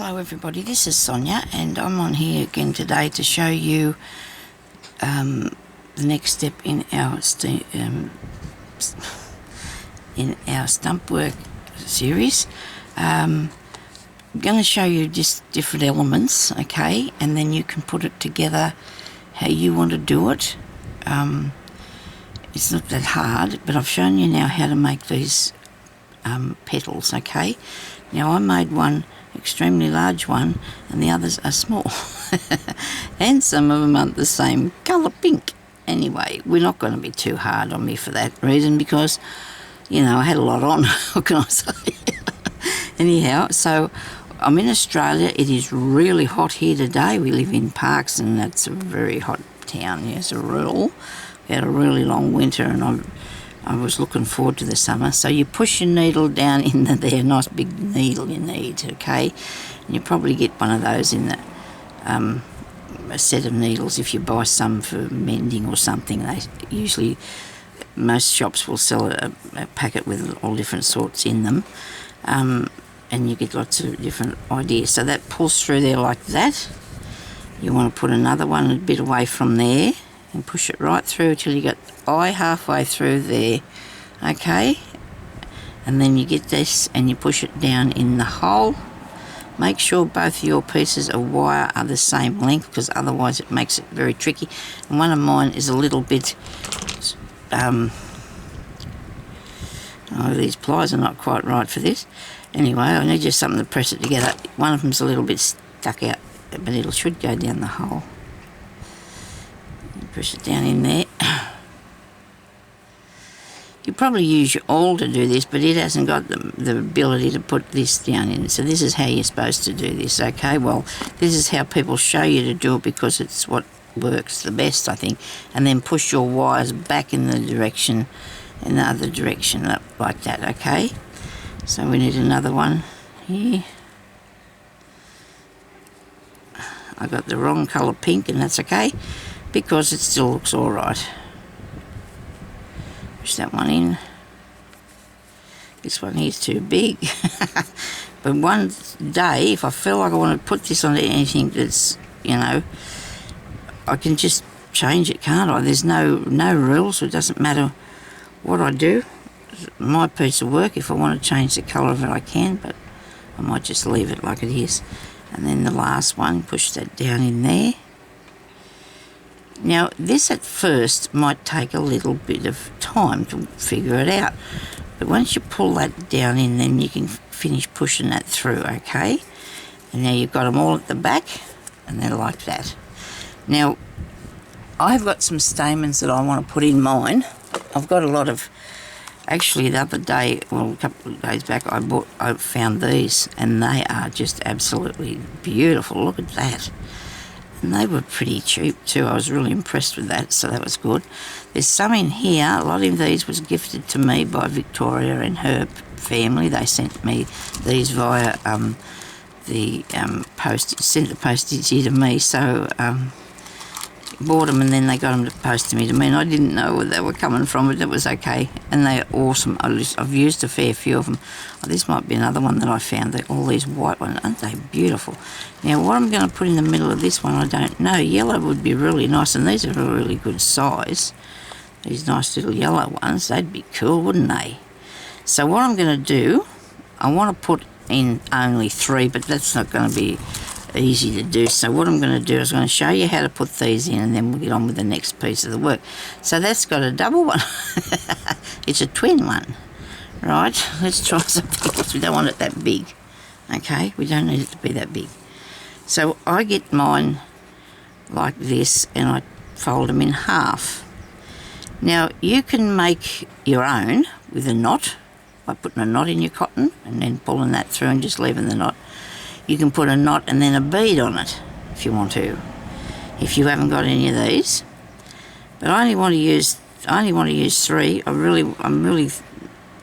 Hello everybody, this is Sonya and I'm on here again today to show you the next step in our stump work series. I'm going to show you just different elements, okay, and then you can put it together how you want to do it. It's not that hard, but I've shown you now how to make these petals, okay. Now I made one extremely large one and the others are small and some of them aren't the same colour pink. Anyway, we're not going to be too hard on me for that reason because, you know, I had a lot on. What can I say? Anyhow, so I'm in Australia. It is really hot here today. We live in Parks and that's a very hot town, as a rule. We had a really long winter and I was looking forward to the summer. So you push your needle down in there, nice big needle you need, okay? And you probably get one of those in the, a set of needles if you buy some for mending or something. They usually, most shops will sell a packet with all different sorts in them. And you get lots of different ideas. So that pulls through there like that. You want to put another one a bit away from there and push it right through till you get eye halfway through there, okay, and then you get this and you push it down in the hole. Make sure both of your pieces of wire are the same length because otherwise it makes it very tricky, and one of mine is a little bit these pliers are not quite right for this. Anyway, I need just something to press it together. One of them's a little bit stuck out, but it should go down the hole. Push it down in there. You probably use your awl to do this, but it hasn't got the ability to put this down in. So this is how you're supposed to do this, okay? Well, this is how people show you to do it because it's what works the best, I think. And then push your wires back in the direction, in the other direction, like that, okay? So we need another one here. I got the wrong colour pink, and that's okay, because it still looks all right. Push that one in. This one here's too big. But one day, if I feel like I want to put this onto anything that's, you know, I can just change it, can't I? There's no rules, so it doesn't matter what I do. It's my piece of work. If I want to change the colour of it, I can, but I might just leave it like it is. And then the last one, push that down in there. Now, this at first might take a little bit of time to figure it out, but once you pull that down in, then you can finish pushing that through, okay? And now you've got them all at the back, and they're like that. Now, I've got some stamens that I want to put in mine. I've got a lot of, actually the other day, well, a couple of days back, I found these, and they are just absolutely beautiful. Look at that. And they were pretty cheap too. I was really impressed with that, so that was good. There's some in here. A lot of these was gifted to me by Victoria and her family. They sent me these via the postage, sent the postage here to me, so bought them and then they got them to post to me. And I didn't know where they were coming from, but it was okay. And they're awesome. I've used a fair few of them. Oh, this might be another one that I found. All these white ones, aren't they beautiful? Now, what I'm going to put in the middle of this one, I don't know. Yellow would be really nice, and these are a really good size. These nice little yellow ones, they'd be cool, wouldn't they? So what I'm going to do, I want to put in only 3, but that's not going to be easy to do. So what I'm going to do is I'm going to show you how to put these in, and then we'll get on with the next piece of the work. So that's got a double one. It's a twin one. Right, let's try something else. We don't want it that big. Okay, we don't need it to be that big. So I get mine like this and I fold them in half. Now you can make your own with a knot by putting a knot in your cotton and then pulling that through and just leaving the knot. You can put a knot and then a bead on it if you want to, if you haven't got any of these. But I only want to use 3. I'm really,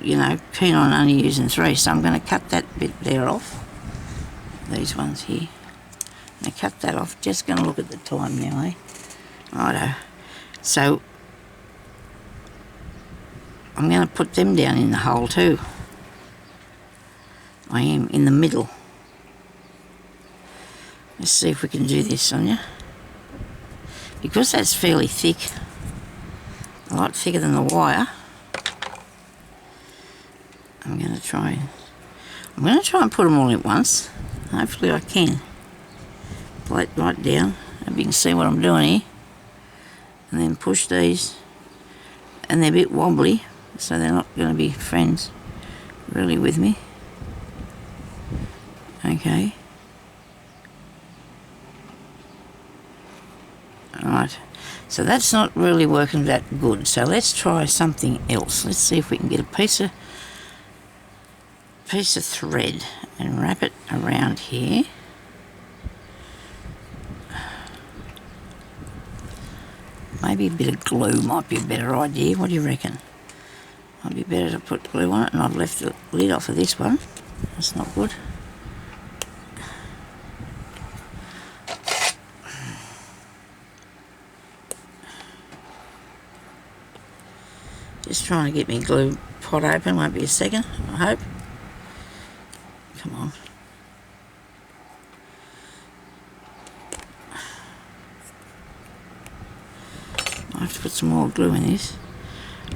you know, keen on only using 3, so I'm going to cut that bit there off. These ones here. I'm going to cut that off. Just going to look at the time now, eh? Righto. So I'm going to put them down in the hole too. I am in the middle. Let's see if we can do this, Sonya. Because that's fairly thick, a lot thicker than the wire, I'm going to try and put them all in at once. Hopefully I can. Plate right down. Hope you can see what I'm doing here. And then push these. And they're a bit wobbly, so they're not going to be friends really with me. Okay. Alright, so that's not really working that good, so let's try something else. Let's see if we can get a piece of thread and wrap it around here. Maybe a bit of glue might be a better idea. What do you reckon? Might be better to put glue on it, and I've left the lid off of this one. That's not good. Just trying to get my glue pot open. Won't be a second, I hope. Come on. I have to put some more glue in this.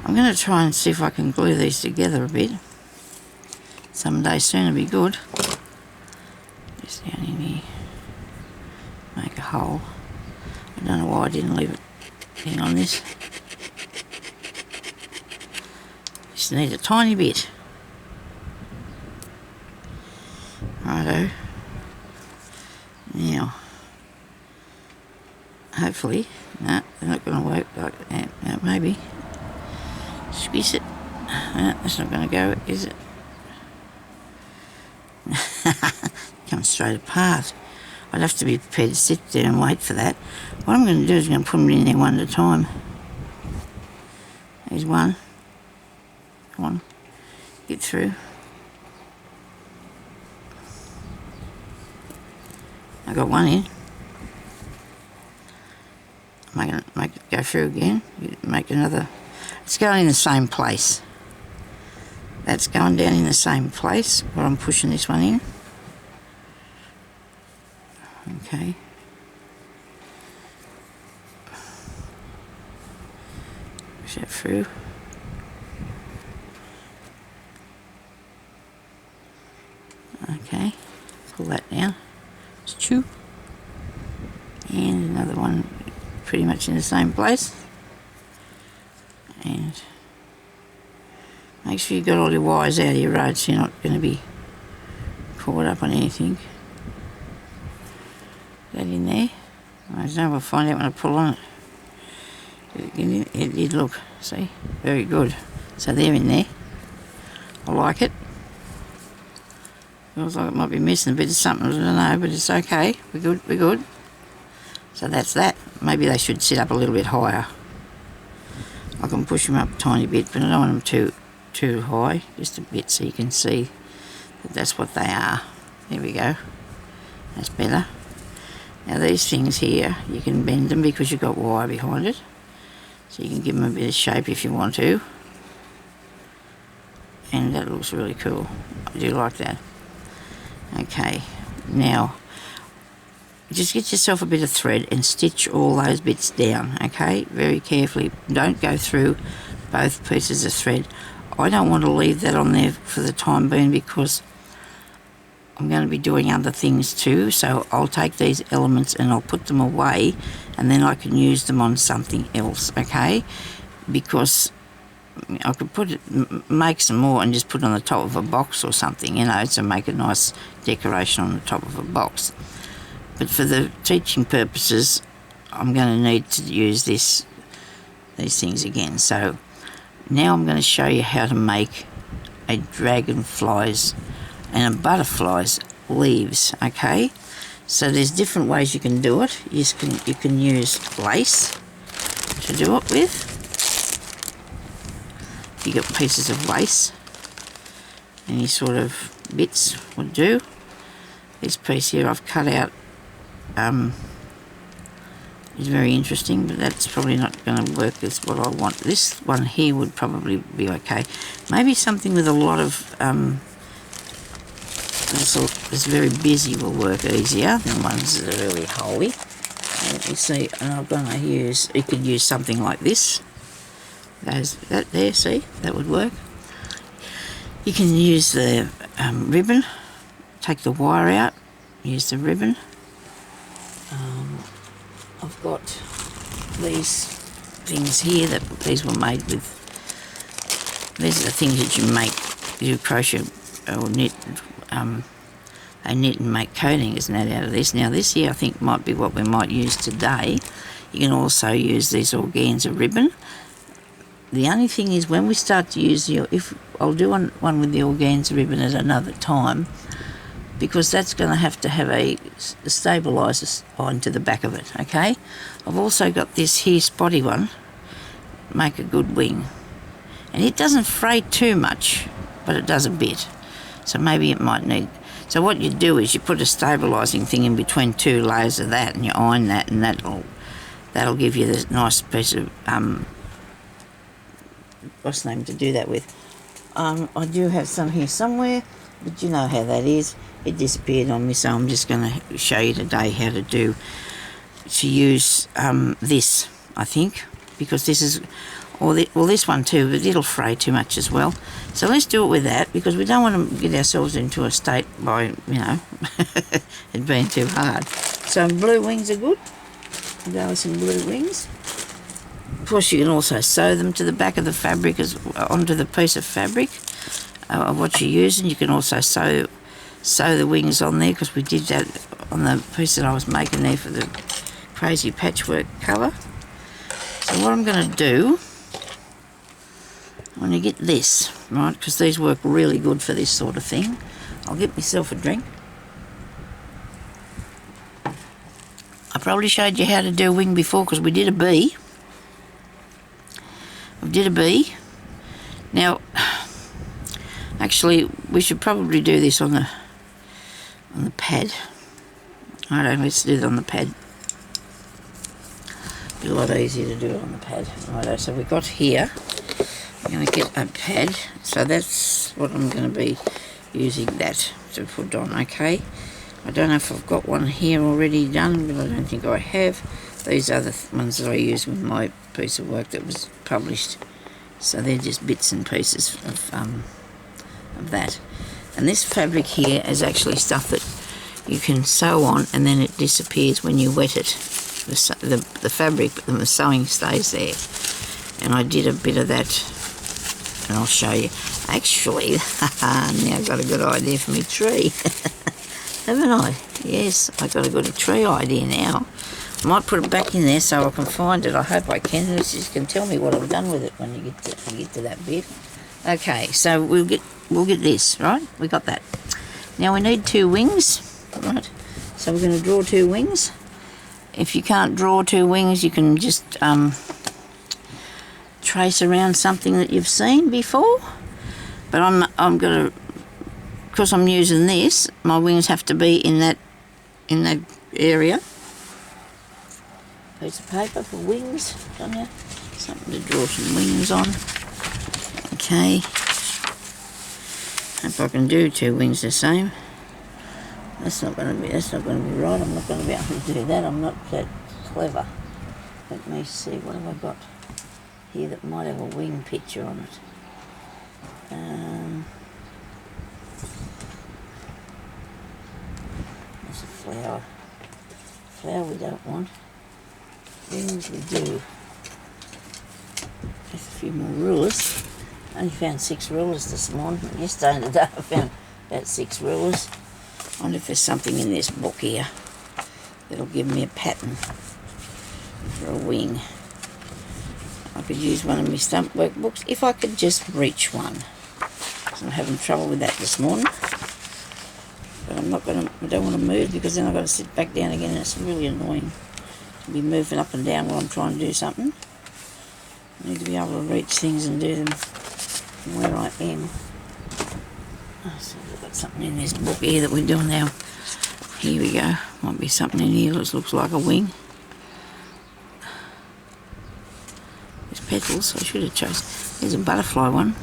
I'm going to try and see if I can glue these together a bit. Someday soon it'll be good. Just down in here. Make a hole. I don't know why I didn't leave it in on this. Just need a tiny bit. Righto. Now, hopefully, no, they're not going to work like that. No, maybe. Squeeze it. No, that's not going to go, is it? Comes straight apart. I'd have to be prepared to sit there and wait for that. What I'm going to do is I'm going to put them in there one at a time. There's one. Come on, get through. I got one in. Make it go through again. Make another. It's going in the same place. That's going down in the same place where I'm pushing this one in. Okay. Push that through. Okay, pull that down. It's two. And another one pretty much in the same place. And make sure you've got all your wires out of your road so you're not going to be caught up on anything. That in there. I don't know, we'll find out when I pull on it. It did look, see? Very good. So they're in there. I like it. Feels like it might be missing a bit of something, I don't know, but it's okay. We're good, we're good. So that's that. Maybe they should sit up a little bit higher. I can push them up a tiny bit, but I don't want them too high. Just a bit so you can see that that's what they are. There we go. That's better. Now these things here, you can bend them because you've got wire behind it. So you can give them a bit of shape if you want to. And that looks really cool. I do like that. Okay, now just get yourself a bit of thread and stitch all those bits down, okay? Very carefully. Don't go through both pieces of thread. I don't want to leave that on there for the time being because I'm going to be doing other things too, so I'll take these elements and I'll put them away and then I can use them on something else, okay? Because I could make some more and just put it on the top of a box or something, you know, to make a nice decoration on the top of a box. But for the teaching purposes, I'm going to need to use these things again. So now I'm going to show you how to make a dragonfly's and a butterfly's leaves, okay? So there's different ways you can do it. You can use lace to do it with. You got pieces of lace, any sort of bits would do. This piece here I've cut out is very interesting, but that's probably not going to work as what I want. This one here would probably be okay. Maybe something with a lot of this very busy will work easier than ones that are really holy. Let me see, and I'm going to use, you could use something like this. That there, see, that would work. You can use the ribbon, take the wire out, use the ribbon. I've got these things here that these were made with. These are the things that you make, you crochet or knit. They knit and make coatings and that out of this. Now this here I think might be what we might use today. You can also use these organza ribbon. The only thing is when we start to use I'll do one with the organza ribbon at another time, because that's going to have a stabiliser onto the back of it, okay? I've also got this here spotty one, make a good wing. And it doesn't fray too much, but it does a bit. So maybe it might need. So what you do is you put a stabilising thing in between two layers of that, and you iron that, and that'll give you this nice piece of what's the name to do that with. I do have some here somewhere, but you know how that is. It disappeared on me, so I'm just going to show you today how to use this, I think, because this is. Well, this one too, but it'll fray too much as well. So let's do it with that, because we don't want to get ourselves into a state by, it being too hard. So blue wings are good. I'll go with some blue wings. Of course, you can also sew them to the back of the fabric, onto the piece of fabric of what you're using. You can also sew the wings on there, because we did that on the piece that I was making there for the crazy patchwork cover. So what I'm going to do, when you get this, right, because these work really good for this sort of thing, I'll get myself a drink. I probably showed you how to do a wing before, because we did a bee. We did a bee. Now, actually, we should probably do this on the pad. Alright, let's do it on the pad. Be a lot easier to do it on the pad. Righto, so we've got here. I'm going to get a pad, so that's what I'm going to be using that to put on, okay? I don't know if I've got one here already done, but I don't think I have. These are the ones that I use with my piece of work that was published. So they're just bits and pieces of that. And this fabric here is actually stuff that you can sew on, and then it disappears when you wet it. The fabric, but the sewing stays there. And I did a bit of that, and I'll show you. Actually, now I've got a good idea for my tree. Haven't I? Yes, I've got a good tree idea now. I might put it back in there so I can find it. I hope I can. You can tell me what I've done with it when you get to that bit. Okay, so we'll get this, right? We got that. Now we need 2 wings, right? So we're going to draw 2 wings. If you can't draw 2 wings, you can just trace around something that you've seen before. But I'm going to, because I'm using this, my wings have to be in that area. Piece of paper for wings, don't you? Something to draw some wings on. Okay. Hope I can do 2 wings the same. That's not going to be right. I'm not going to be able to do that. I'm not that clever. Let me see, what have I got here that might have a wing picture on it? There's a flower. Flower we don't want. Wings we do. Just a few more rulers. I only found 6 rulers this morning. Yesterday and today I found about 6 rulers. I wonder if there's something in this book here that'll give me a pattern for a wing. I could use one of my stump workbooks if I could just reach one. So I'm having trouble with that this morning. But I don't want to move, because then I've got to sit back down again, and it's really annoying to be moving up and down while I'm trying to do something. I need to be able to reach things and do them from where I am. Oh, so we've got something in this book here that we're doing now. Here we go. Might be something in here that looks like a wing. There's petals. I should have chosen. There's a butterfly one.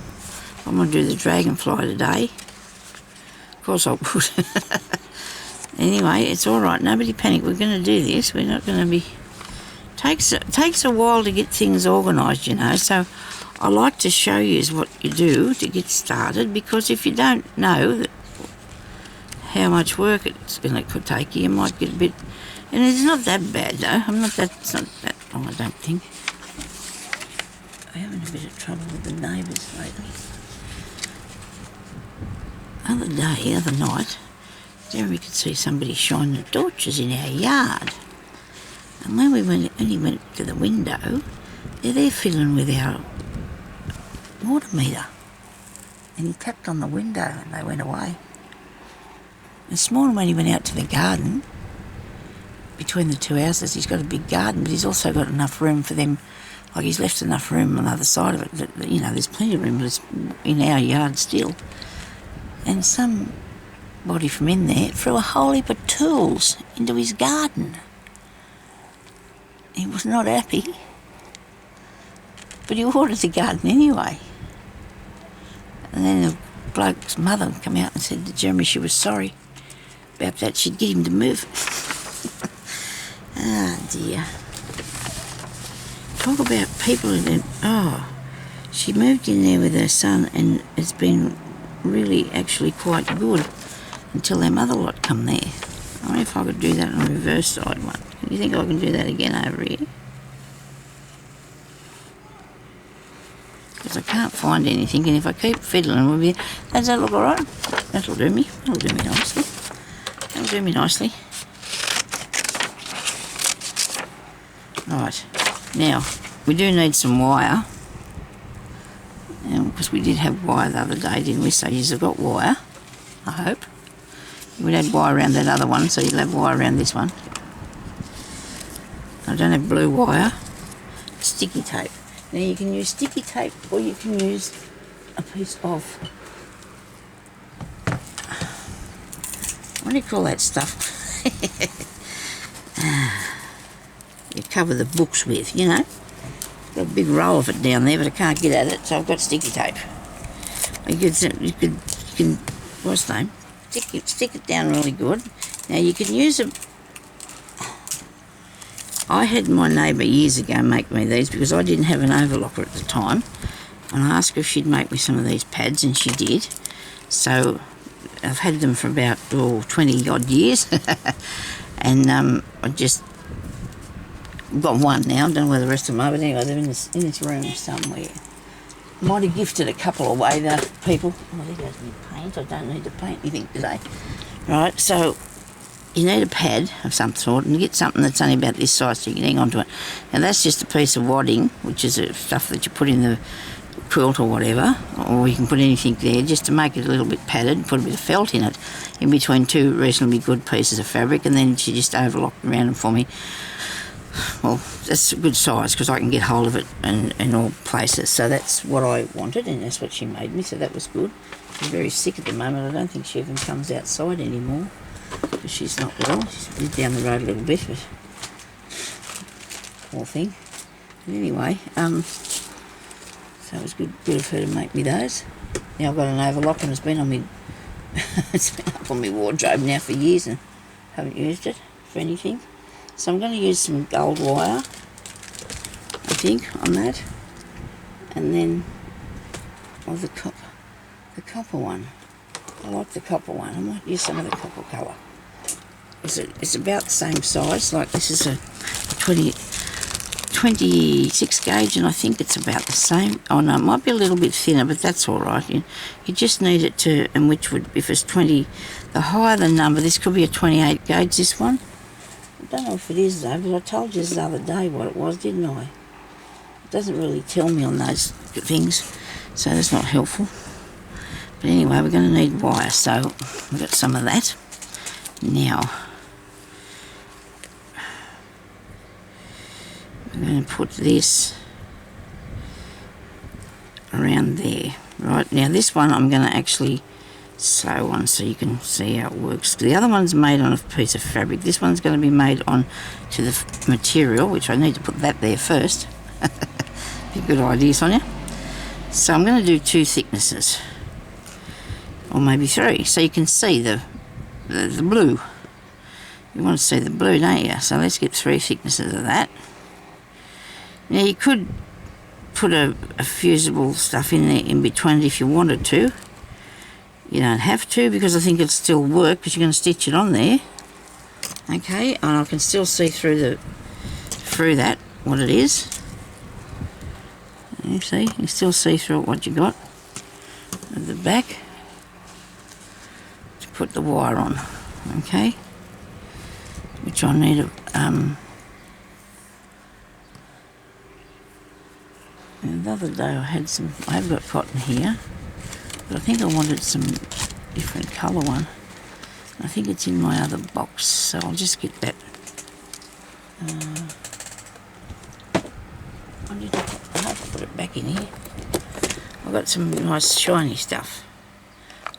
I'm going to do the dragonfly today. course I would. Anyway, it's all right. Nobody panic. We're going to do this. We're not going to be... Takes a while to get things organised, you know. So I like to show you what you do to get started, because if you don't know how much work it's going to take you, you might get a bit... And it's not that bad, though. It's not that long, I don't think. I'm having a bit of trouble with the neighbours lately. The other night, Jeremy could see somebody shining the torches in our yard. And when he went to the window, they're there fiddling with our water meter. And he tapped on the window and they went away. This morning when he went out to the garden, between the two houses, he's got a big garden, but he's also got enough room for them. Like, he's left enough room on the other side of it that, you know, there's plenty of room, but it's in our yard still. And somebody from in there threw a whole heap of tools into his garden. He was not happy, but he watered the garden anyway. And then the bloke's mother came out and said to Jeremy she was sorry about that. She'd get him to move. Ah, dear. Talk about people who... Oh, she moved in there with her son and it's been really actually quite good until their mother lot come there. I wonder if I could do that on the reverse side one. Do you think I can do that again over here? Because I can't find anything, and if I keep fiddling with it, does that look alright? That'll do me. That'll do me nicely. That'll do me nicely. Right, now, we do need some wire. Because we did have wire the other day, didn't we? So you've got wire, I hope. We'd had wire around that other one, so you'll have wire around this one. I don't have blue wire. Sticky tape. Now you can use sticky tape or you can use a piece of... What do you call that stuff? You cover the books with, you know. Got a big roll of it down there, but I can't get at it, so I've got sticky tape. You can what's the name? Stick it down really good. Now you can use a... I had my neighbour years ago make me these because I didn't have an overlocker at the time, and I asked her if she'd make me some of these pads, and she did. So I've had them for about 20 odd years, and I just got one now. I don't know where the rest of them are, but anyway, they're in this room somewhere. Might have gifted a couple away though, people. Oh, there goes my paint. I don't need to paint anything today. Right, so you need a pad of some sort, and you get something that's only about this size so you can hang on to it. Now that's just a piece of wadding, which is stuff that you put in the quilt or whatever, or you can put anything there just to make it a little bit padded, put a bit of felt in it, in between two reasonably good pieces of fabric, and then she just overlocked around them for me. Well, that's a good size because I can get hold of it in all places. So that's what I wanted, and that's what she made me, so that was good. She's very sick at the moment. I don't think she even comes outside anymore because she's not well. She's lived down the road a little bit, but poor thing. But anyway, so it was good of her to make me those. Now I've got an overlock, and it's been on me. It's been up on my wardrobe now for years, and haven't used it for anything. So I'm going to use some gold wire, I think, on that, and then the copper one. I like the copper one. I might use some of the copper colour. It's about the same size. Like this is a 26 gauge, and I think it's about the same. Oh no, it might be a little bit thinner, but that's all right. You just need it to, and which would, if it's 20, the higher the number, this could be a 28 gauge, this one. I don't know if it is though, but I told you the other day what it was, didn't I? It doesn't really tell me on those things, so that's not helpful. But anyway, we're going to need wire, so we've got some of that. Now, we're going to put this around there. Right, now this one I'm going to actually sew on so you can see how it works. The other one's made on a piece of fabric. This one's going to be made on to the material, which I need to put that there first. Be a good idea, Sonya. So I'm going to do two thicknesses. or maybe 3, so you can see the blue. You want to see the blue, don't you? So let's get 3 thicknesses of that. Now you could put a fusible stuff in there in between if you wanted to. You don't have to, because I think it'll still work, because you're going to stitch it on there. Okay, and I can still see through that what it is. You see, you can still see through it what you got at the back to put the wire on. Okay, which I need a the other day I have got cotton here, but I think I wanted some different colour one. I think it's in my other box, so I'll just get that. I have to put it back in here. I've got some nice shiny stuff.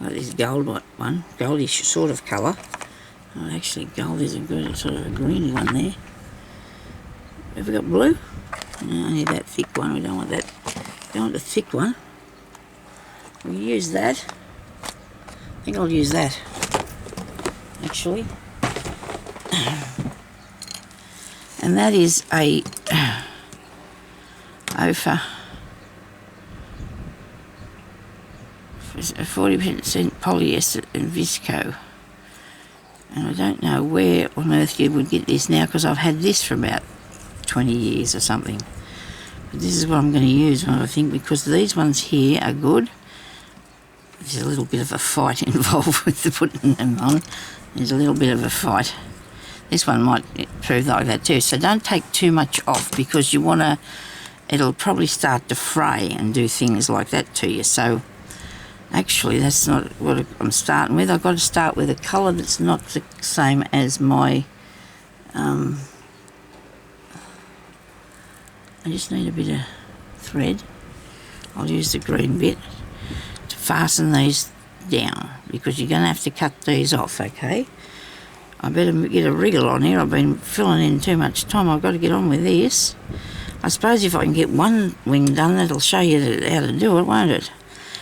Like this gold one, goldish sort of colour. Oh, actually gold is a good sort of a greeny one there. Have we got blue? No, only that thick one. We don't want that. We don't want the thick one. We'll use that. I think I'll use that, actually. And that is a OFA, 40% polyester and visco. And I don't know where on earth you would get this now, because I've had this for about 20 years or something. But this is what I'm going to use, I think, because these ones here are good. There's a little bit of a fight involved with the putting them on. There's a little bit of a fight. This one might prove like that too. So don't take too much off, because you want to, it'll probably start to fray and do things like that to you. So actually that's not what I'm starting with. I've got to start with a colour that's not the same as my, I just need a bit of thread. I'll use the green bit to fasten these down, because you're going to have to cut these off, okay? I better get a wriggle on here. I've been filling in too much time. I've got to get on with this. I suppose if I can get one wing done, that'll show you how to do it, won't it?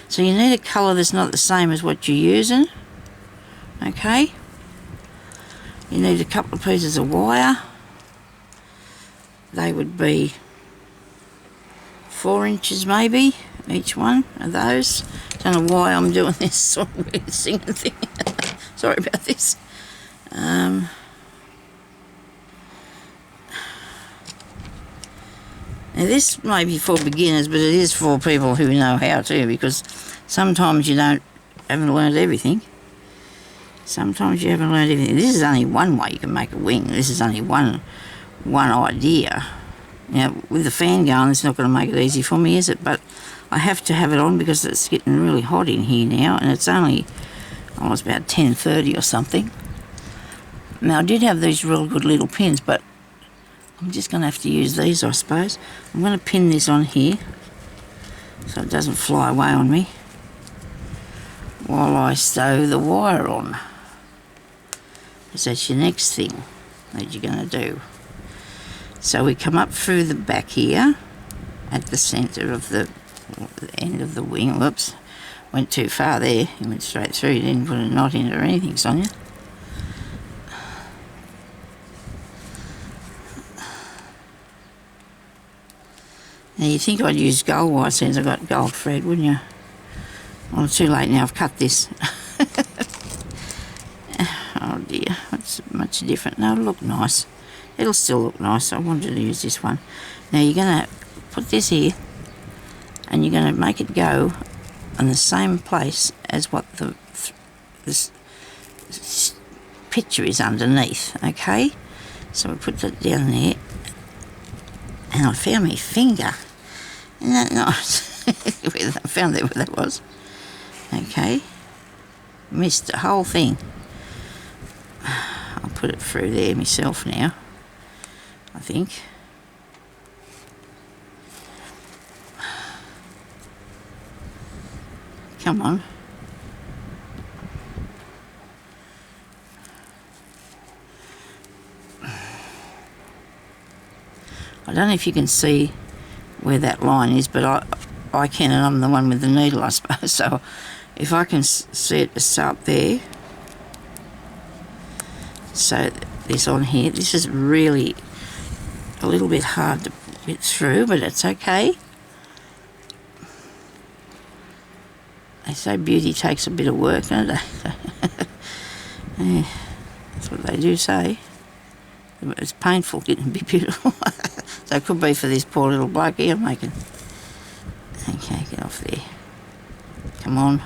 So you need a colour that's not the same as what you're using, okay? You need a couple of pieces of wire. They would be 4 inches maybe, each one of those. Don't know why I'm doing this sort of weird singing thing. Sorry about this. Now this may be for beginners, but it is for people who know how to, because sometimes you haven't learned everything. Sometimes you haven't learned everything. This is only one way you can make a wing. This is only one idea. Now with the fan going, it's not going to make it easy for me, is it? But I have to have it on because it's getting really hot in here now, and it's only almost about 10:30 or something. Now I did have these real good little pins, but I'm just going to have to use these, I suppose. I'm going to pin this on here so it doesn't fly away on me while I sew the wire on. Because that's your next thing that you're going to do. So we come up through the back here at the centre of the end of the wing. Whoops, went too far there. You went straight through. You didn't put a knot in it or anything, Sonia. Now you think I'd use gold wire since I've got gold thread, wouldn't you? Well, it's too late now, I've cut this. Oh dear, it's much different. No, it'll look nice. It'll still look nice. I wanted to use this one. Now you're going to put this here, and you're going to make it go in the same place as what this picture is underneath, okay? So we put that down there, and I found my finger. Isn't that nice? I found out where that was. Okay. Missed the whole thing. I'll put it through there myself now, I think. Come on. I don't know if you can see where that line is, but I can, and I'm the one with the needle, I suppose. So if I can see it to start there, so this on here, this is really a little bit hard to get through, but it's okay. They say beauty takes a bit of work, don't they? Yeah, that's what they do say. It's painful getting to be beautiful. So it could be for this poor little bloke here making. Okay, get off there. Come on.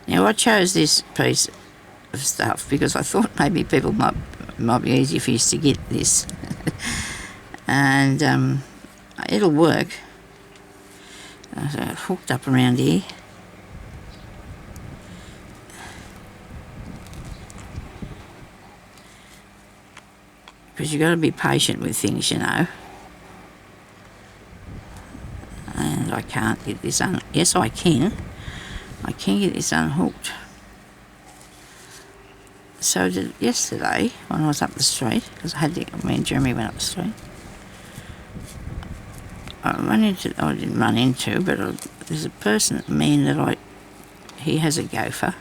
Now I chose this piece of stuff because I thought maybe people might be easier for you to get this. And it'll work. So it's hooked up around here. Because you've got to be patient with things, you know. And I can't get this yes, I can. I can get this unhooked. So yesterday, when I was up the street, because me and Jeremy went up the street, I didn't run into, but there's a man that he has a gopher,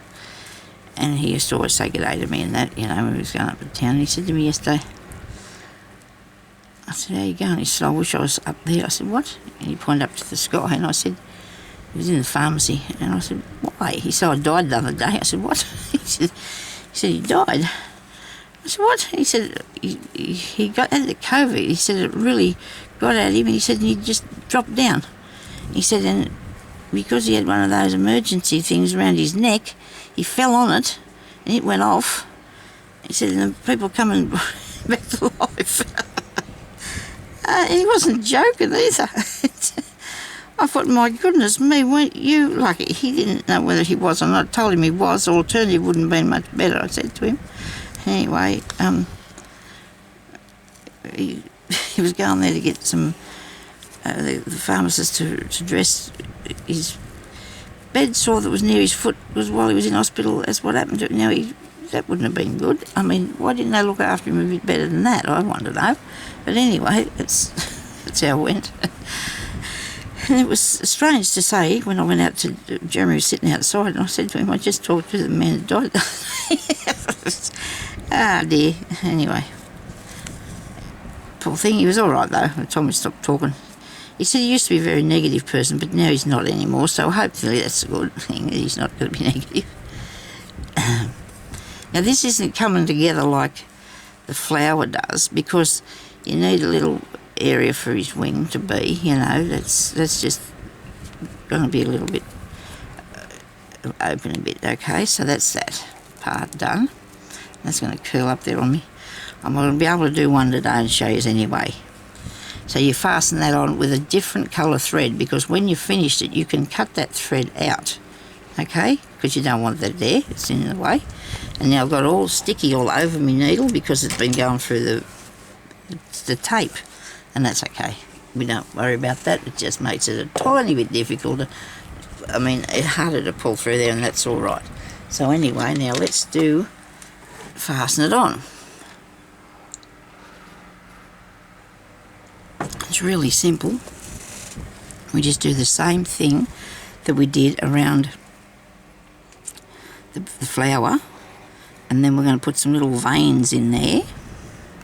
and he used to always say good day to me and that, you know, when he was going up to town. And he said to me yesterday, I said, how you going? He said, I wish I was up there. I said, what? And he pointed up to the sky, and I said, he was in the pharmacy, and I said, why? He said, I died the other day. I said, what? He said, he died. I said, what? He said, he had the COVID. He said it really got at him, and he said he just dropped down. He said, and because he had one of those emergency things around his neck, he fell on it, and it went off. He said, and the people coming back to life. He wasn't joking either. I thought, my goodness me, weren't you lucky? He didn't know whether he was or not. I told him he was. The alternative wouldn't have been much better, I said to him. Anyway, he was going there to get some, the pharmacist to dress his bed sore that was near his foot was while he was in hospital. That's what happened to him. Now, that wouldn't have been good. I mean, why didn't they look after him a bit better than that? I want to know. But anyway, that's how it went. And it was strange to say when I went out to Jeremy was sitting outside, and I said to him, I just talked to the man who died. Ah, dear. Anyway, poor thing. He was all right though. I told him to stop talking. He said he used to be a very negative person, but now he's not anymore. So hopefully that's a good thing that he's not going to be negative. Now this isn't coming together like the flower does, because you need a little area for his wing to be, you know. That's just going to be a little bit open a bit. Okay, so that's that part done. That's going to curl up there on me. I'm going to be able to do one today and show you anyway. So you fasten that on with a different colour thread, because when you've finished it you can cut that thread out, okay, because you don't want that there, it's in the way. And now I've got it all sticky all over my needle because it's been going through the tape, and that's okay. We don't worry about that. It just makes it a tiny bit difficult. I mean, it's harder to pull through there, and that's all right. So anyway, now let's fasten it on. It's really simple. We just do the same thing that we did around the flower, and then we're going to put some little veins in there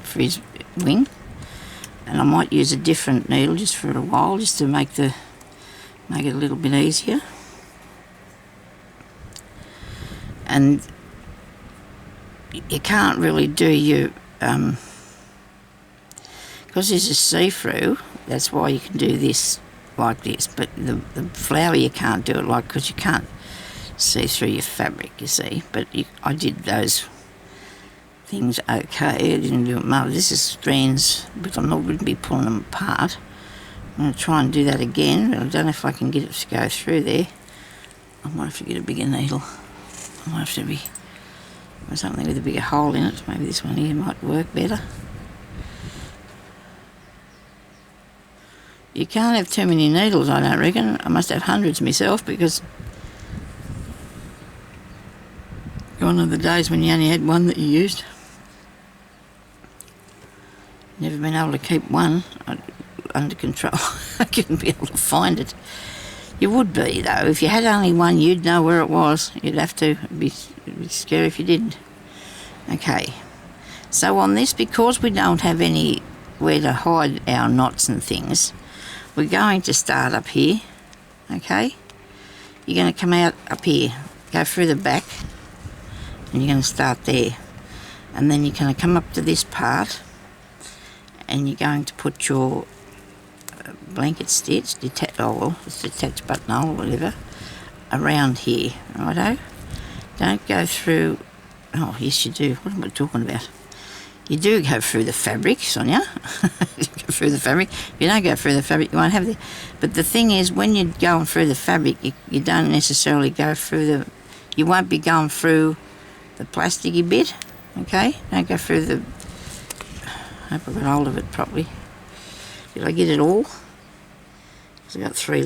for his wing. And I might use a different needle just for a while, just to make it a little bit easier. And you can't really do your because this is see-through, that's why you can do this like this, but the flower you can't do it like, because you can't see through your fabric, you see. But I did those things okay. I didn't do it much. This is strands, but I'm not going to be pulling them apart. I'm going to try and do that again, but I don't know if I can get it to go through there. I might have to get a bigger needle. I might have to be something with a bigger hole in it. Maybe this one here might work better. You can't have too many needles, I don't reckon. I must have hundreds myself, because gone are the days when you only had one that you used. Never been able to keep one. under control. I couldn't be able to find it. You would be, though. If you had only one, you'd know where it was. You'd have to be scary if you didn't. Okay. So on this, because we don't have anywhere to hide our knots and things, we're going to start up here. Okay? You're going to come out up here, go through the back, and you're going to start there. And then you're going to come up to this part, and you're going to put your blanket stitch, detached buttonhole or whatever, around here, righto? Don't go through, oh yes you do, what am I talking about? You do go through the fabric, Sonya. You go through the fabric. If you don't go through the fabric, you won't have it. But the thing is, when you're going through the fabric, you don't necessarily go through you won't be going through the plasticky bit, okay? Don't go through the, I hope I got hold of it properly. Did I get it all? I've got three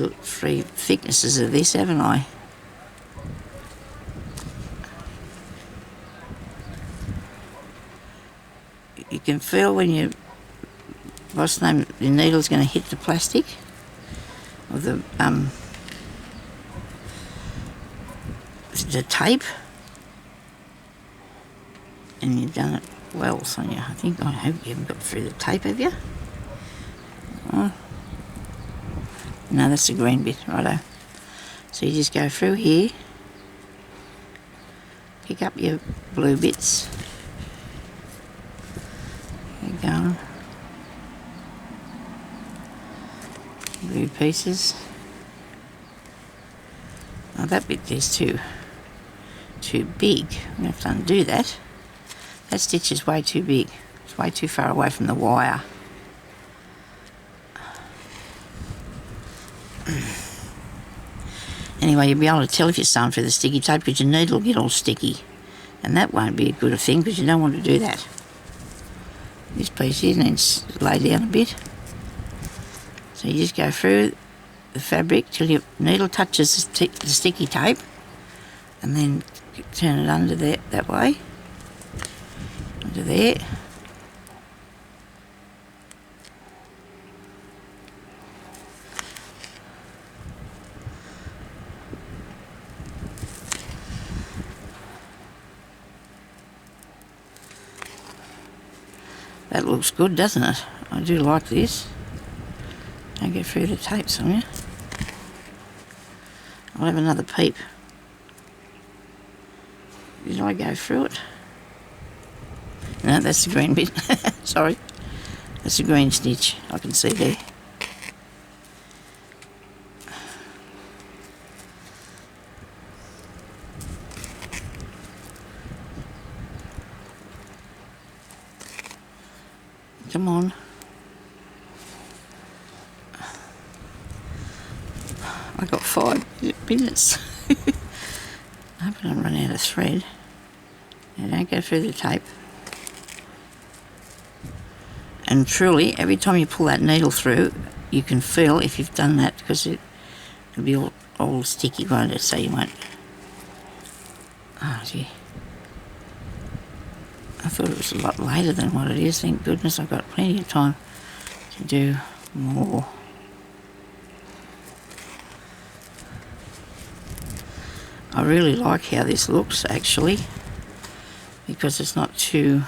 thicknesses of this, haven't I? You can feel when your needle's going to hit the plastic or the tape, and you've done it well, Sonya. I hope you haven't got through the tape, have you? Oh. No, that's the green bit, righto. So you just go through here, pick up your blue bits, there you go, blue pieces. Now that bit there's too big, I'm going to have to undo that. That stitch is way too big, it's way too far away from the wire. Anyway, you'll be able to tell if you're sewing through the sticky tape because your needle will get all sticky. And that won't be a good thing because you don't want to do that. This piece here needs to lay down a bit. So you just go through the fabric till your needle touches the sticky tape, and then turn it under there, that way, under there. That looks good, doesn't it? I do like this. Don't get through the tape, Sonya. I'll have another peep. Did I go through it? No, that's the green bit. Sorry. That's the green stitch I can see there. Come on. I got 5 minutes. I hope I don't run out of thread. Now don't go through the tape. And truly, every time you pull that needle through, you can feel if you've done that, because it'll be all sticky, won't it? So you won't. Oh gee. I thought it was a lot later than what it is. Thank goodness I've got plenty of time to do more. I really like how this looks actually, because it's not too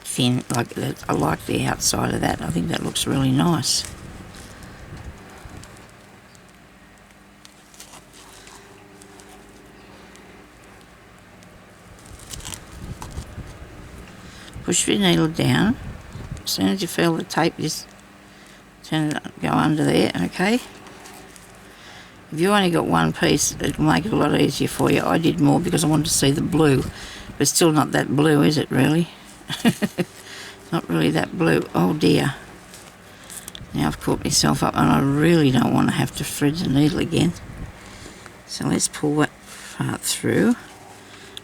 thin. Like that. I like the outside of that. I think that looks really nice. Push your needle down. As soon as you feel the tape, just turn it, go under there, okay? If you only got one piece, it'll make it a lot easier for you. I did more because I wanted to see the blue, but still not that blue, is it really? Not really that blue. Oh dear. Now I've caught myself up and I really don't want to have to thread the needle again. So let's pull that part through.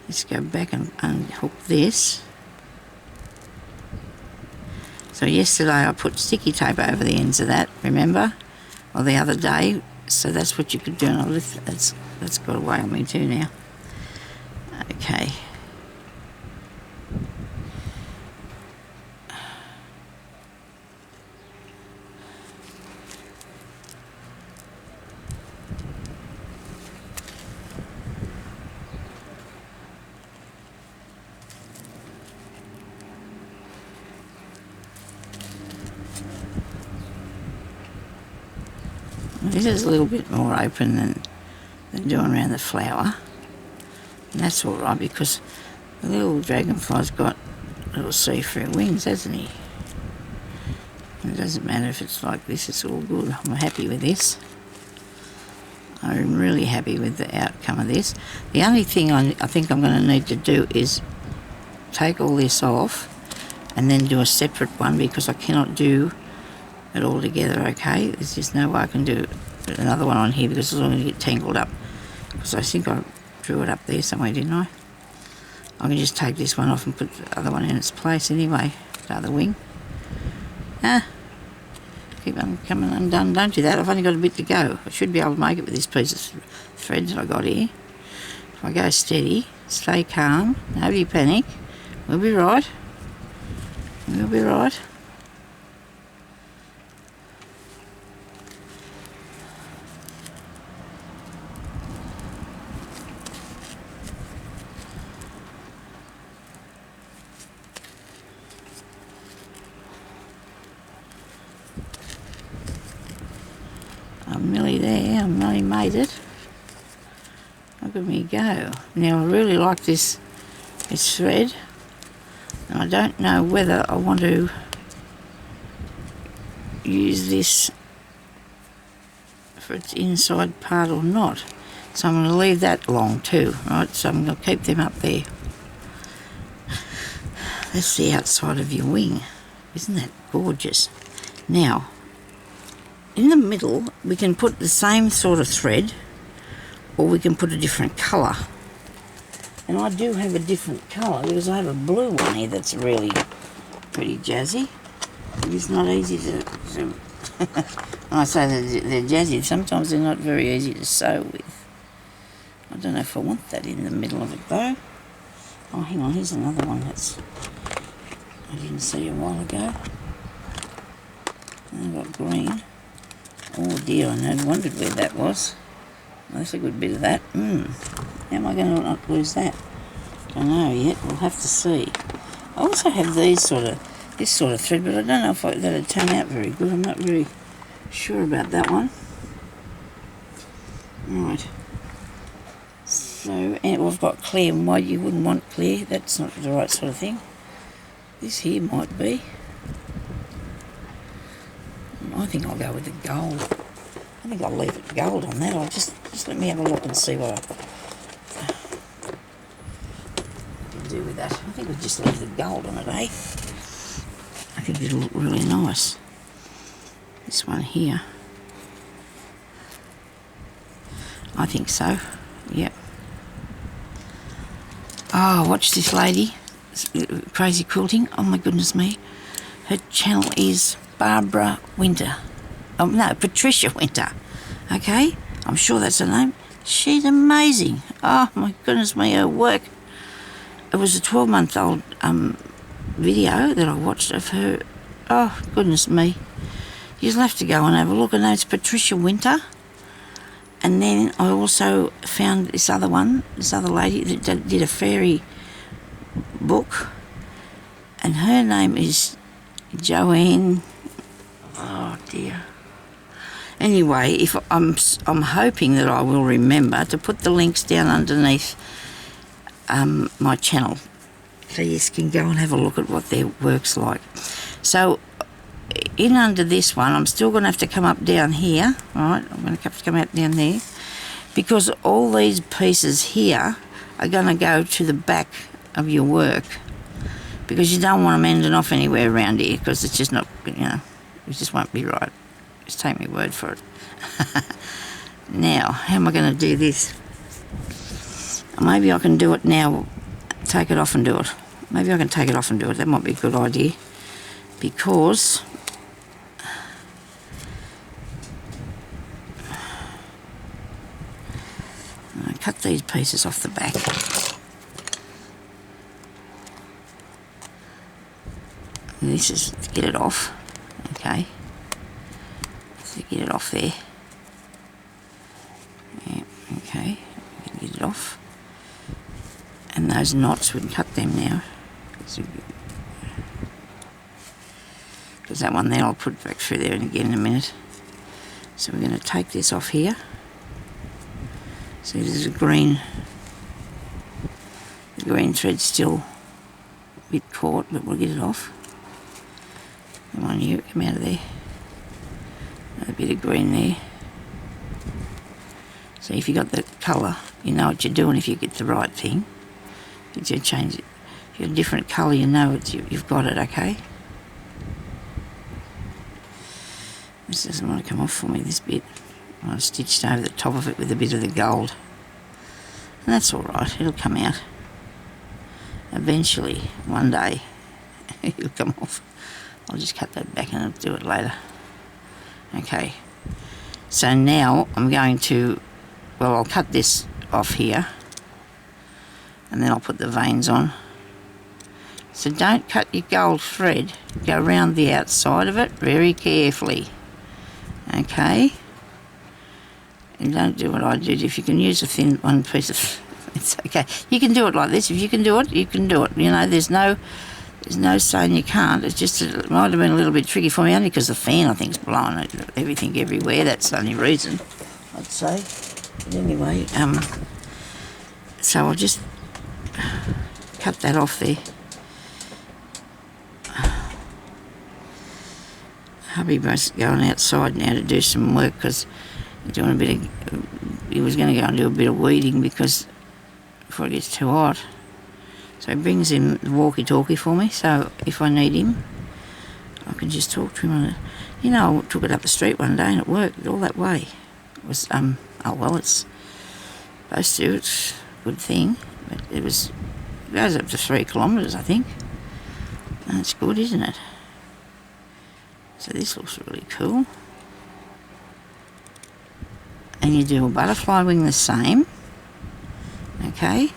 Let's go back and unhook this. So yesterday I put sticky tape over the ends of that, remember? Or the other day. So that's what you could do, and I'll lift that's got away on me too now. Okay. This is a little bit more open than doing around the flower. And that's all right because the little dragonfly's got little see-through wings, hasn't he? And it doesn't matter if it's like this, it's all good. I'm happy with this. I'm really happy with the outcome of this. The only thing I think I'm going to need to do is take all this off and then do a separate one because I cannot do it all together, okay? There's just no way I can do another one on here because it's all going to get tangled up. Because I think I drew it up there somewhere, didn't I? I can just take this one off and put the other one in its place anyway, the other wing. Keep on coming undone, don't do that. I've only got a bit to go. I should be able to make it with this piece of thread that I got here. If I go steady, stay calm, nobody panic, we'll be right. We'll be right. I'm nearly there, I've nearly made it. Look at me go. Now I really like this thread. And I don't know whether I want to use this for its inside part or not. So I'm going to leave that long too, right? So I'm going to keep them up there. That's the outside of your wing. Isn't that gorgeous? Now, in the middle, we can put the same sort of thread, or we can put a different colour. And I do have a different colour because I have a blue one here that's really pretty jazzy. It's not easy to when I say that they're jazzy, sometimes they're not very easy to sew with. I don't know if I want that in the middle of it though. Oh, hang on, here's another one that's I didn't see a while ago. I've got green. Oh dear, I wondered where that was. Well, that's a good bit of that. How am I going to not lose that? Don't know yet. We'll have to see. I also have this sort of thread, but I don't know if that'll turn out very good. I'm not very sure about that one. Right. So, and we've got clear and white. You wouldn't want clear. That's not the right sort of thing. This here might be. I think I'll go with the gold. I think I'll leave it gold on that. I'll just let me have a look and see what I can do with that. I think we'll just leave the gold on it, eh? I think it'll look really nice. This one here. I think so. Yep. Oh, watch this lady. Crazy Quilting. Oh my goodness me. Her channel is Barbara Winter. Oh, no, Patricia Winter. Okay? I'm sure that's her name. She's amazing. Oh, my goodness me, her work. It was a 12-month-old video that I watched of her. Oh, goodness me. You'll have to go and have a look. Her name's Patricia Winter. And then I also found this other lady that did a fairy book. And her name is Joanne. Oh dear. Anyway, if I'm hoping that I will remember to put the links down underneath my channel, so you can go and have a look at what their work's like. So, in under this one, I'm still going to have to come up down here. Right, I'm going to have to come up down there because all these pieces here are going to go to the back of your work because you don't want them ending off anywhere around here because it's just not, it just won't be right. Just take my word for it. Now, how am I going to do this? Maybe I can do it now, take it off and do it. Maybe I can take it off and do it. That might be a good idea because I cut these pieces off the back. And this is to get it off, okay. To get it off there. Yeah, okay, get it off. And those knots, we can cut them now. Because that one there I'll put back through there again in a minute. So we're going to take this off here. See, there's the green thread's still a bit caught, but we'll get it off. Come on, you, come out of there. A bit of green there. So if you got the colour, you know what you're doing if you get the right thing. If you change it, if you're a different colour, you know you've got it, okay? This doesn't want to come off for me, this bit. I've stitched over the top of it with a bit of the gold. And that's alright, it'll come out. Eventually, one day, it'll come off. I'll just cut that back and I'll do it later. Okay, so now I'm going to, well, I'll cut this off here and then I'll put the veins on. So don't cut your gold thread, go around the outside of it very carefully. Okay, and don't do what I did. If you can use a thin one piece of, it's okay. You can do it like this. If you can do it, you can do it. You know, there's no saying you can't. It's just it might have been a little bit tricky for me, only because the fan I think's blowing everything everywhere. That's the only reason, I'd say. But anyway, so I'll just cut that off there. Hubby was going outside now to do some work because he's doing a bit of, he was going to go and do a bit of weeding because before it gets too hot. So he brings in the walkie-talkie for me, so if I need him, I can just talk to him on it. You know, I took it up the street one day and it worked all that way. It was, oh well, it's supposed to, it's a good thing, but it goes up to 3 kilometres, I think. That's good, isn't it? So this looks really cool. And you do a butterfly wing the same. Okay.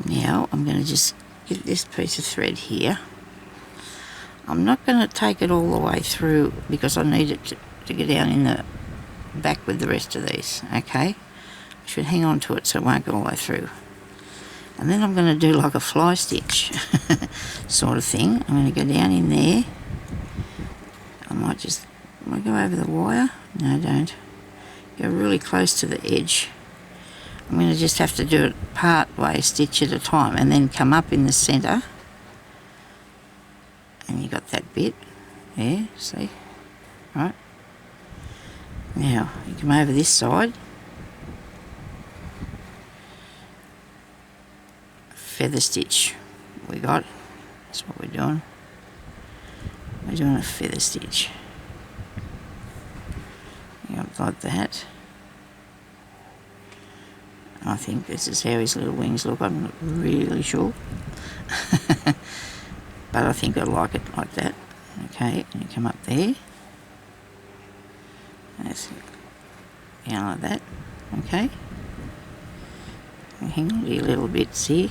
Now I'm going to just get this piece of thread here. I'm not going to take it all the way through because I need it to get down in the back with the rest of these. Okay. I should hang on to it so it won't go all the way through. And then I'm going to do like a fly stitch sort of thing. I'm going to go down in there. I might go over the wire. No, don't. Go really close to the edge. I'm going to just have to do it part way, stitch at a time, and then come up in the centre. And you got that bit there, see? Right. Now, you come over this side. Feather stitch we got. That's what we're doing. We're doing a feather stitch. Yep, like that. I think this is how his little wings look. I'm not really sure. But I think I like it like that. Okay, and you come up there. That's it. Yeah, like that. Okay. And hang on to your little bits here.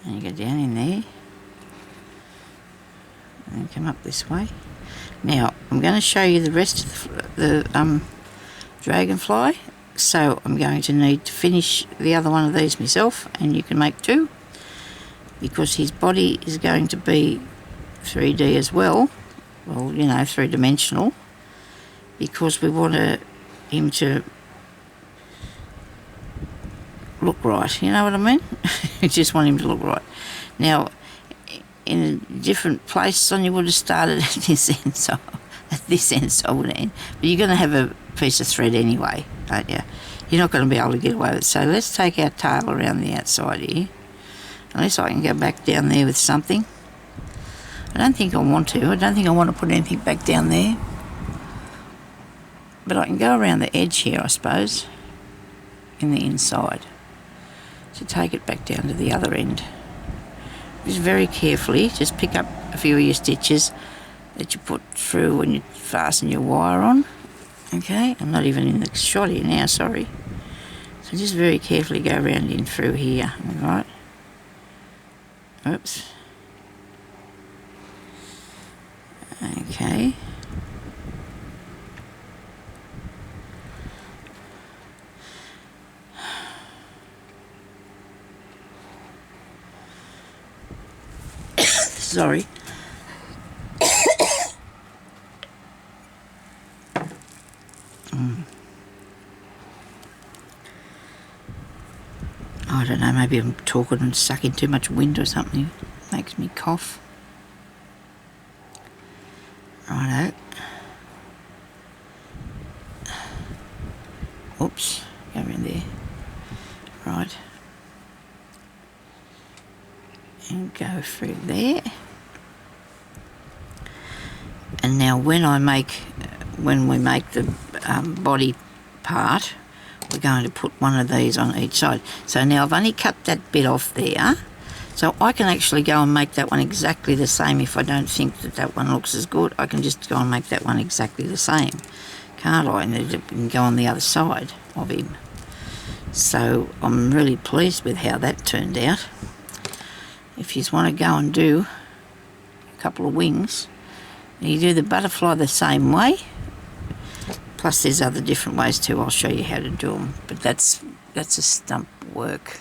And you go down in there. And come up this way. Now, I'm going to show you the rest of the dragonfly, so I'm going to need to finish the other one of these myself, and you can make 2 because his body is going to be 3D as well, you know, 3-dimensional, because we want him to look right, you know what I mean? We just want him to look right. Now, in a different place, Sonya would have started at this end, so I would end. But you're going to have a piece of thread anyway, aren't you? You're not going to be able to get away with it. So let's take our tail around the outside here. Unless I can go back down there with something. I don't think I want to. I don't think I want to put anything back down there. But I can go around the edge here, I suppose, in the inside. So take it back down to the other end. Just very carefully, just pick up a few of your stitches that you put through when you fasten your wire on. Okay, I'm not even in the shot here now, sorry. So just very carefully go around in through here, alright? Oops. Okay. Sorry. I don't know, maybe I'm talking and sucking too much wind or something. Makes me cough. Righto. Oops, go in there. Right. And go through there. And now when we make the body part, we're going to put one of these on each side. So now I've only cut that bit off there, so I can actually go and make that one exactly the same. If I don't think that that one looks as good, I can just go and make that one exactly the same, can't I? And it can go on the other side of him. So I'm really pleased with how that turned out. If you want to go and do a couple of wings, you do the butterfly the same way, plus there's other different ways too. I'll show you how to do them, but that's a stump work.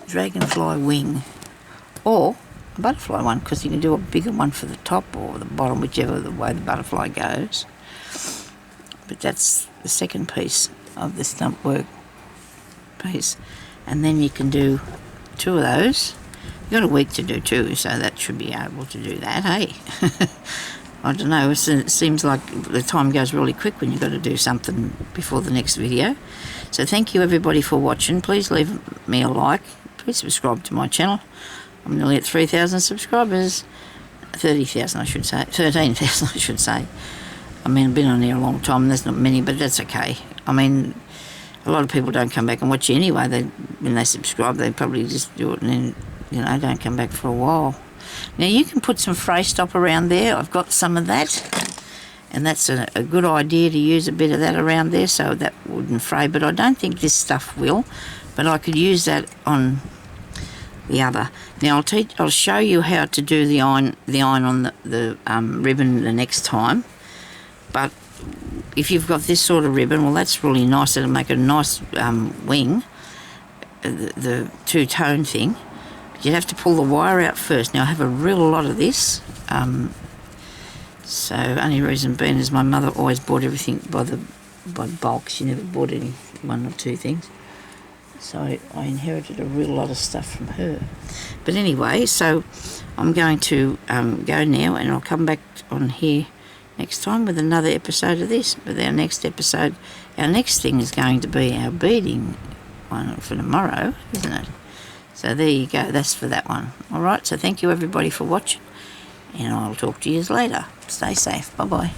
Dragonfly wing, or a butterfly one, because you can do a bigger one for the top or the bottom, whichever the way the butterfly goes. But that's the second piece of the stump work piece. And then you can do two of those. You've got a week to do two, so that should be able to do that, hey? I don't know, it seems like the time goes really quick when you've got to do something before the next video. So thank you everybody for watching. Please leave me a like. Please subscribe to my channel. I'm nearly at 3,000 subscribers. 30,000 I should say. 13,000 I should say. I mean, I've been on here a long time. There's not many, but that's okay. I mean, a lot of people don't come back and watch you anyway. When they subscribe, they probably just do it and then, you know, don't come back for a while. Now you can put some fray stop around there. I've got some of that, and that's a good idea to use a bit of that around there so that wouldn't fray, but I don't think this stuff will, but I could use that on the other. Now I'll show you how to do the iron on the ribbon the next time, but if you've got this sort of ribbon, well, that's really nice. It'll make a nice wing, the two-tone thing. You'd have to pull the wire out first. Now I have a real lot of this, so only reason being is my mother always bought everything by bulk. She never bought any one or two things, so I inherited a real lot of stuff from her. But anyway, so I'm going to go now, and I'll come back on here next time with another episode of this. But our next episode, our next thing is going to be our beading one for tomorrow, isn't it? So there you go, that's for that one. Alright, so thank you everybody for watching, and I'll talk to you later. Stay safe, bye-bye.